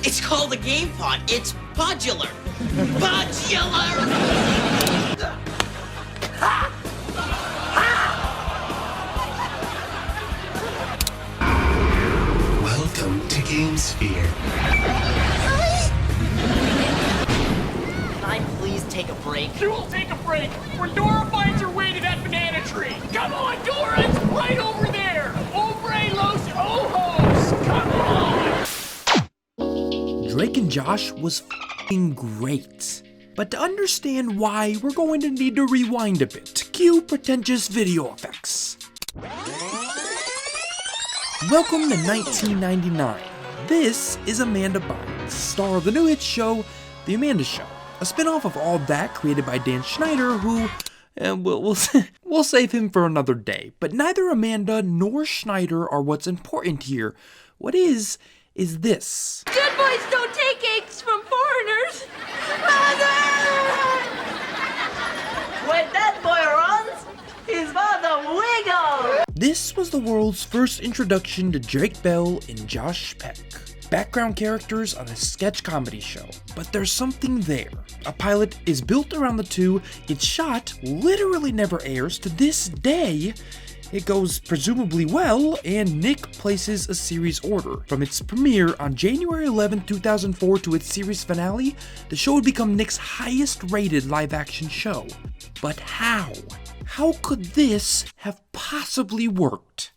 It's called a game pod. It's podular. Podular! Ha! Welcome to GameSphere. Can I please take a break? You will take a break when Dora finds her way to that banana tree. Come on, Dora, it's right over there. Ombre los ojos. Come on. Drake and Josh was f***ing great. But to understand why, we're going to need to rewind a bit. Cue pretentious video effects. Welcome to 1999. This is Amanda Bynes, star of the new hit show, The Amanda Show. A spin-off of All That created by Dan Schneider, who, we'll save him for another day. But neither Amanda nor Schneider are what's important here. What is this. Good boys don't take eggs from foreigners. When that boy runs, his father wiggles. This was the world's first introduction to Drake Bell and Josh Peck. Background characters on a sketch comedy show. But there's something there. A pilot is built around the two, it's shot, literally never airs to this day. It goes presumably well, and Nick places a series order. From its premiere on January 11, 2004 to its series finale, the show would become Nick's highest rated live action show. But how? How could this have possibly worked?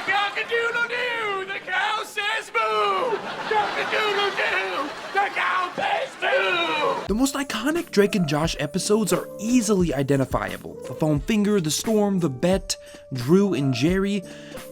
Cock-a-doodle-doo, the cow says boo. Cock-a-doodle-doo, the cow says boo. The most iconic Drake and Josh episodes are easily identifiable. The Foam Finger, The Storm, The Bet, Drew and Jerry.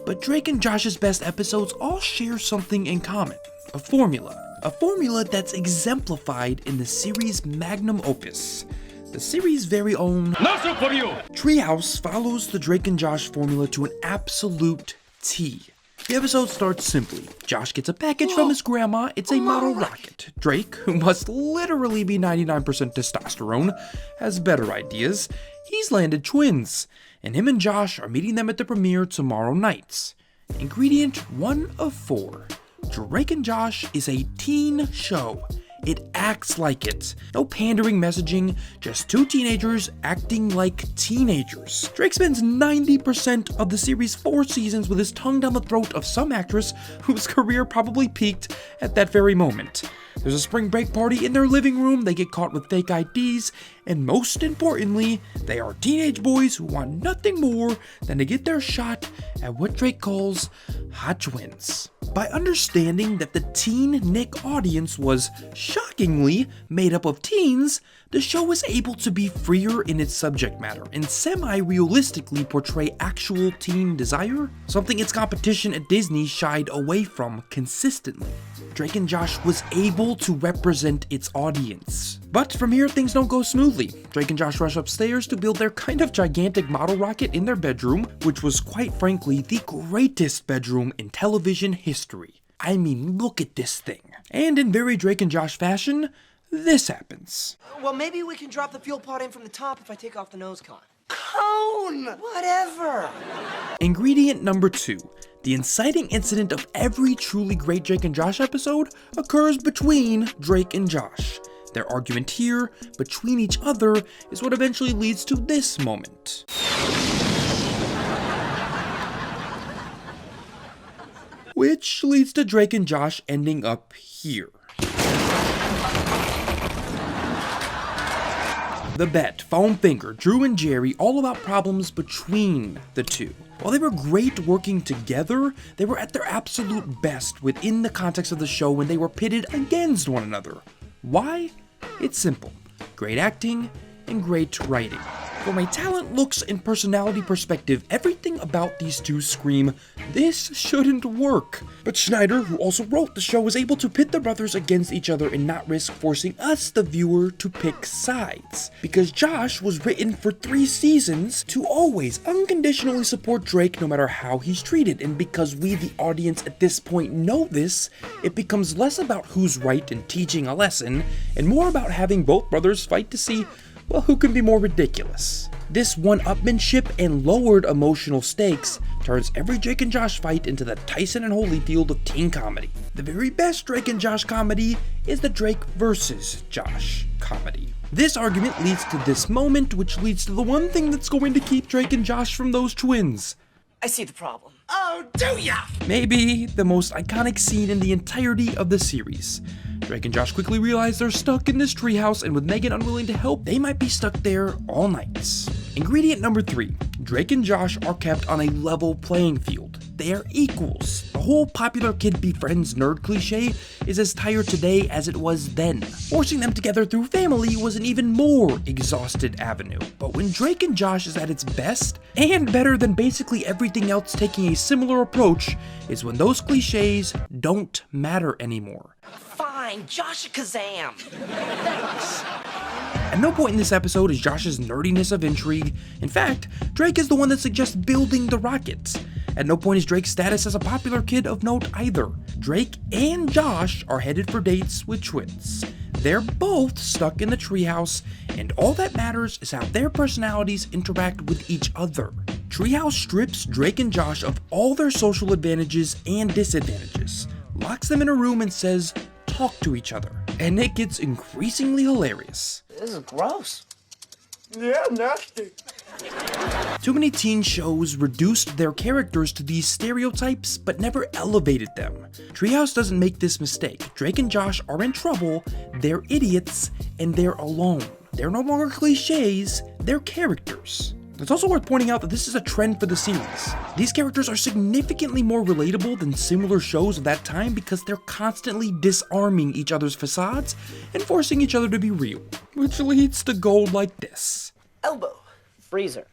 But Drake and Josh's best episodes all share something in common. A formula. A formula that's exemplified in the series' magnum opus. The series' very own Treehouse follows the Drake and Josh formula to an absolute T. The episode starts simply. Josh gets a package from his grandma. It's a model rocket. Drake, who must literally be 99% testosterone, has better ideas. He's landed twins, and him and Josh are meeting them at the premiere tomorrow night. Ingredient 1 of 4. Drake and Josh is a teen show. It acts like it. No pandering messaging, just two teenagers acting like teenagers. Drake spends 90% of the series' 4 seasons with his tongue down the throat of some actress whose career probably peaked at that very moment. There's a spring break party in their living room, they get caught with fake IDs, and most importantly, they are teenage boys who want nothing more than to get their shot at what Drake calls hot twins. By understanding that the teen Nick audience was shockingly made up of teens, the show was able to be freer in its subject matter and semi-realistically portray actual teen desire, something its competition at Disney shied away from consistently. Drake and Josh was able to represent its audience. But from here, things don't go smoothly. Drake and Josh rush upstairs to build their kind of gigantic model rocket in their bedroom, which was quite frankly the greatest bedroom in television history. I mean, look at this thing. And in very Drake and Josh fashion, this happens. Well, maybe we can drop the fuel pod in from the top if I take off the nose cone. Cone! Whatever! Ingredient number 2. The inciting incident of every truly great Drake and Josh episode occurs between Drake and Josh. Their argument here, between each other, is what eventually leads to this moment. Which leads to Drake and Josh ending up here. The Bet, Foam Finger, Drew and Jerry, all about problems between the two. While they were great working together, they were at their absolute best within the context of the show when they were pitted against one another. Why? It's simple. Great acting and great writing. From a talent, looks, and personality perspective, everything about these two scream, this shouldn't work. But Schneider, who also wrote the show, was able to pit the brothers against each other and not risk forcing us, the viewer, to pick sides. Because Josh was written for 3 seasons to always unconditionally support Drake no matter how he's treated, and because we, the audience, at this point know this, it becomes less about who's right in teaching a lesson, and more about having both brothers fight to see Well, who can be more ridiculous? This one-upmanship and lowered emotional stakes turns every Drake and Josh fight into the Tyson and Holyfield of teen comedy. The very best Drake and Josh comedy is the Drake versus Josh comedy. This argument leads to this moment, which leads to the one thing that's going to keep Drake and Josh from those twins. I see the problem. Oh, do ya? Maybe the most iconic scene in the entirety of the series. Drake and Josh quickly realize they're stuck in this treehouse, and with Megan unwilling to help, they might be stuck there all night. Ingredient number 3. Drake and Josh are kept on a level playing field. They are equals. The whole popular kid befriends nerd cliche is as tired today as it was then. Forcing them together through family was an even more exhausted avenue. But when Drake and Josh is at its best, and better than basically everything else taking a similar approach, is when those cliches don't matter anymore. Fine, Josh Kazam. At no point in this episode is Josh's nerdiness of intrigue. In fact, Drake is the one that suggests building the rockets. At no point is Drake's status as a popular kid of note either. Drake and Josh are headed for dates with twins. They're both stuck in the treehouse, and all that matters is how their personalities interact with each other. Treehouse strips Drake and Josh of all their social advantages and disadvantages, locks them in a room and says, talk to each other. And it gets increasingly hilarious. This is gross. Yeah, nasty. Too many teen shows reduced their characters to these stereotypes, but never elevated them. Treehouse doesn't make this mistake. Drake and Josh are in trouble, they're idiots, and they're alone. They're no longer cliches, they're characters. It's also worth pointing out that this is a trend for the series. These characters are significantly more relatable than similar shows of that time because they're constantly disarming each other's facades and forcing each other to be real, which leads to gold like this. Elbow. Freezer.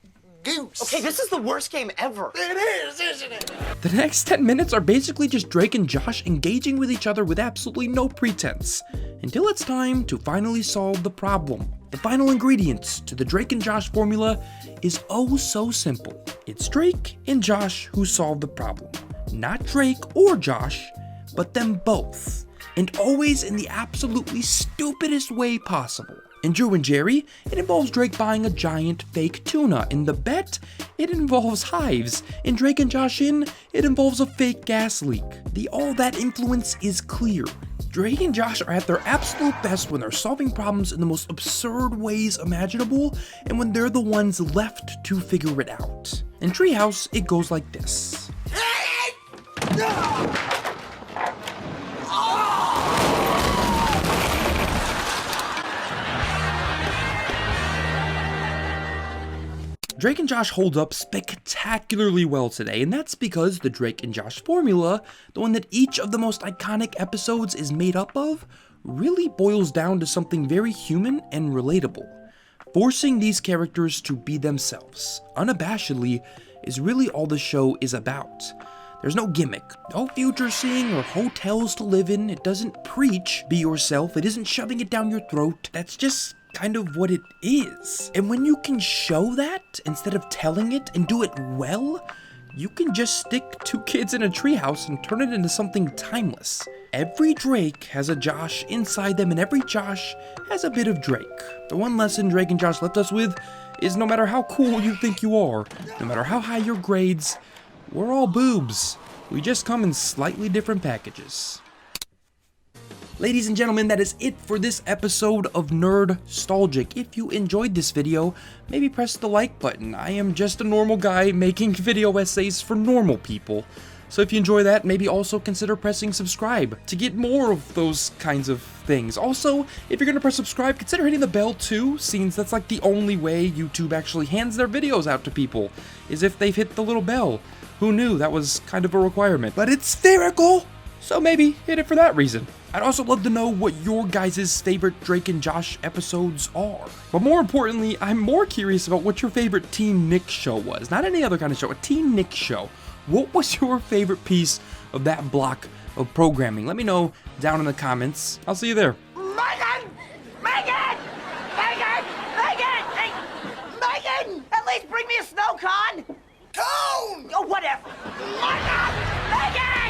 Goose. Okay, this is the worst game ever. It is, isn't it? The next 10 minutes are basically just Drake and Josh engaging with each other with absolutely no pretense, until it's time to finally solve the problem. The final ingredients to the Drake and Josh formula is oh so simple. It's Drake and Josh who solve the problem. Not Drake or Josh, but them both. And always in the absolutely stupidest way possible. In Drew and Jerry, it involves Drake buying a giant fake tuna. In The Bet, it involves hives. In Drake and Josh In, it involves a fake gas leak. The all that influence is clear. Drake and Josh are at their absolute best when they're solving problems in the most absurd ways imaginable, and when they're the ones left to figure it out. In Treehouse, it goes like this. Drake and Josh hold up spectacularly well today, and that's because the Drake and Josh formula, the one that each of the most iconic episodes is made up of, really boils down to something very human and relatable. Forcing these characters to be themselves, unabashedly, is really all the show is about. There's no gimmick, no future seeing or hotels to live in. It doesn't preach be yourself, it isn't shoving it down your throat. That's just kind of what it is. And when you can show that instead of telling it and do it well, you can just stick two kids in a treehouse and turn it into something timeless. Every Drake has a Josh inside them, and every Josh has a bit of Drake. The one lesson Drake and Josh left us with is no matter how cool you think you are, no matter how high your grades, we're all boobs. We just come in slightly different packages. Ladies and gentlemen, that is it for this episode of Nerdstalgic. If you enjoyed this video, maybe press the like button. I am just a normal guy making video essays for normal people. So if you enjoy that, maybe also consider pressing subscribe to get more of those kinds of things. Also, if you're gonna press subscribe, consider hitting the bell too, since that's like the only way YouTube actually hands their videos out to people, is if they've hit the little bell. Who knew that was kind of a requirement? But it's spherical! So maybe hit it for that reason. I'd also love to know what your guys' favorite Drake and Josh episodes are. But more importantly, I'm more curious about what your favorite Teen Nick show was. Not any other kind of show, a Teen Nick show. What was your favorite piece of that block of programming? Let me know down in the comments. I'll see you there. Megan! Megan! Megan! Megan! Hey! Megan! At least bring me a snow cone! Cone! Oh, whatever. Megan! Megan!